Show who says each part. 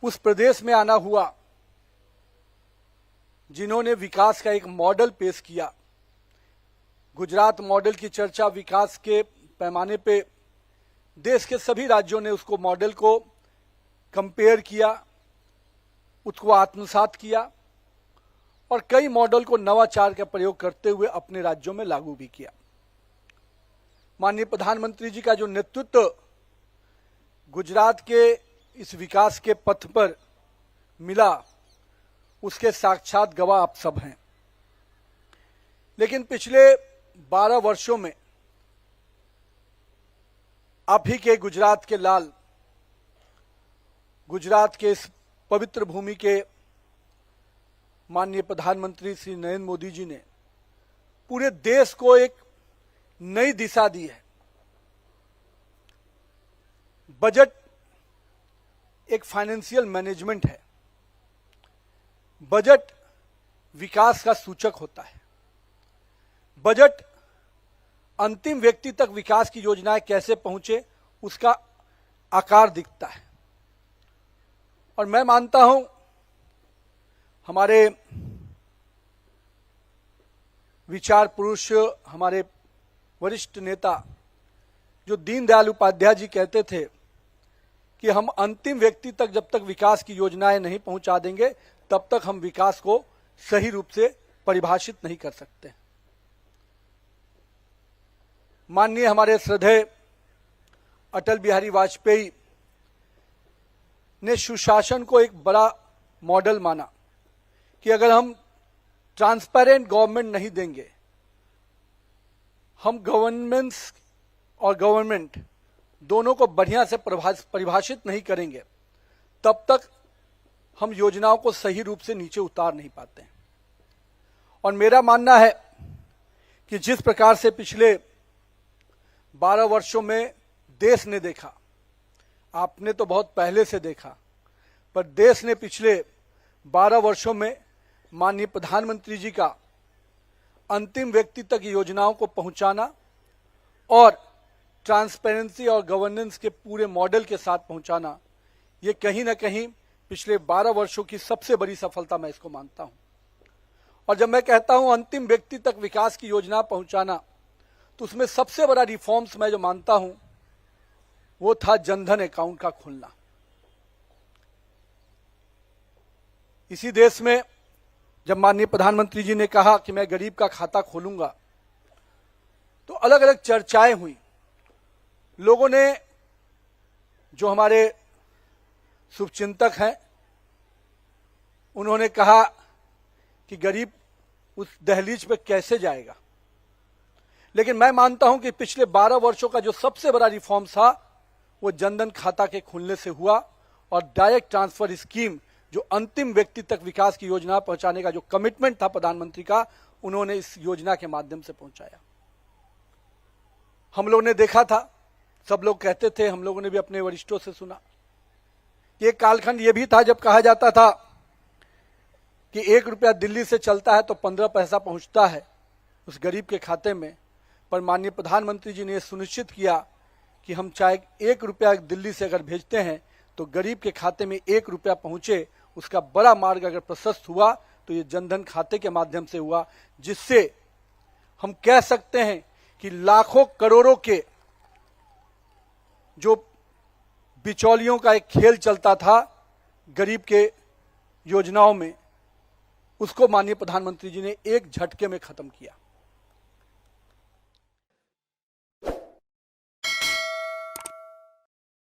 Speaker 1: उस प्रदेश में आना हुआ जिन्होंने विकास का एक मॉडल पेश किया। गुजरात मॉडल की चर्चा विकास के पैमाने पे देश के सभी राज्यों ने उसको मॉडल को कंपेयर किया, उसको आत्मसात किया और कई मॉडल को नवाचार का प्रयोग करते हुए अपने राज्यों में लागू भी किया। माननीय प्रधानमंत्री जी का जो नेतृत्व गुजरात के इस विकास के पथ पर मिला, उसके साक्षात गवाह आप सब हैं। लेकिन पिछले 12 वर्षों में आप ही के गुजरात के लाल, गुजरात के इस पवित्र भूमि के माननीय प्रधानमंत्री श्री नरेंद्र मोदी जी ने पूरे देश को एक नई दिशा दी है। बजट एक फाइनेंशियल मैनेजमेंट है। बजट विकास का सूचक होता है। बजट अंतिम व्यक्ति तक विकास की योजनाएं कैसे पहुंचे उसका आकार दिखता है। और मैं मानता हूं हमारे विचार पुरुष, हमारे वरिष्ठ नेता जो दीनदयाल उपाध्याय जी कहते थे कि हम अंतिम व्यक्ति तक जब तक विकास की योजनाएं नहीं पहुंचा देंगे तब तक हम विकास को सही रूप से परिभाषित नहीं कर सकते। माननीय हमारे श्रद्धेय अटल बिहारी वाजपेयी ने सुशासन को एक बड़ा मॉडल माना कि अगर हम ट्रांसपेरेंट गवर्नमेंट नहीं देंगे, हम गवर्नेंस और गवर्नमेंट दोनों को बढ़िया से परिभाषित नहीं करेंगे, तब तक हम योजनाओं को सही रूप से नीचे उतार नहीं पाते हैं। और मेरा मानना है कि जिस प्रकार से पिछले 12 वर्षों में देश ने देखा, आपने तो बहुत पहले से देखा, पर देश ने पिछले 12 वर्षों में माननीय प्रधानमंत्री जी का अंतिम व्यक्ति तक योजनाओं को पहुंचाना और ट्रांसपेरेंसी और गवर्नेंस के पूरे मॉडल के साथ पहुंचाना, ये कहीं ना कहीं पिछले 12 वर्षों की सबसे बड़ी सफलता मैं इसको मानता हूं। और जब मैं कहता हूं अंतिम व्यक्ति तक विकास की योजना पहुंचाना, तो उसमें सबसे बड़ा रिफॉर्म्स मैं जो मानता हूं वो था जनधन अकाउंट का खोलना। इसी देश में जब माननीय प्रधानमंत्री जी ने कहा कि मैं गरीब का खाता खोलूंगा, तो अलग अलग चर्चाएं हुई। लोगों ने, जो हमारे शुभचिंतक हैं, उन्होंने कहा कि गरीब उस दहलीज पे कैसे जाएगा। लेकिन मैं मानता हूं कि पिछले 12 वर्षों का जो सबसे बड़ा रिफॉर्म था वो जनधन खाता के खुलने से हुआ और डायरेक्ट ट्रांसफर स्कीम, जो अंतिम व्यक्ति तक विकास की योजना पहुंचाने का जो कमिटमेंट था प्रधानमंत्री का, उन्होंने इस योजना के माध्यम से पहुंचाया। हम लोगों ने देखा था, सब लोग कहते थे, हम लोगों ने भी अपने वरिष्ठों से सुना, एक कालखंड ये भी था जब कहा जाता था कि 1 रुपया दिल्ली से चलता है तो 15 पैसा पहुंचता है उस गरीब के खाते में। पर माननीय प्रधानमंत्री जी ने यह सुनिश्चित किया कि हम चाहे 1 रुपया दिल्ली से अगर भेजते हैं तो गरीब के खाते में 1 रुपया पहुंचे। उसका बड़ा मार्ग अगर प्रशस्त हुआ तो ये जनधन खाते के माध्यम से हुआ, जिससे हम कह सकते हैं कि लाखों करोड़ों के जो बिचौलियों का एक खेल चलता था गरीब के योजनाओं में, उसको माननीय प्रधानमंत्री जी ने एक झटके में खत्म किया।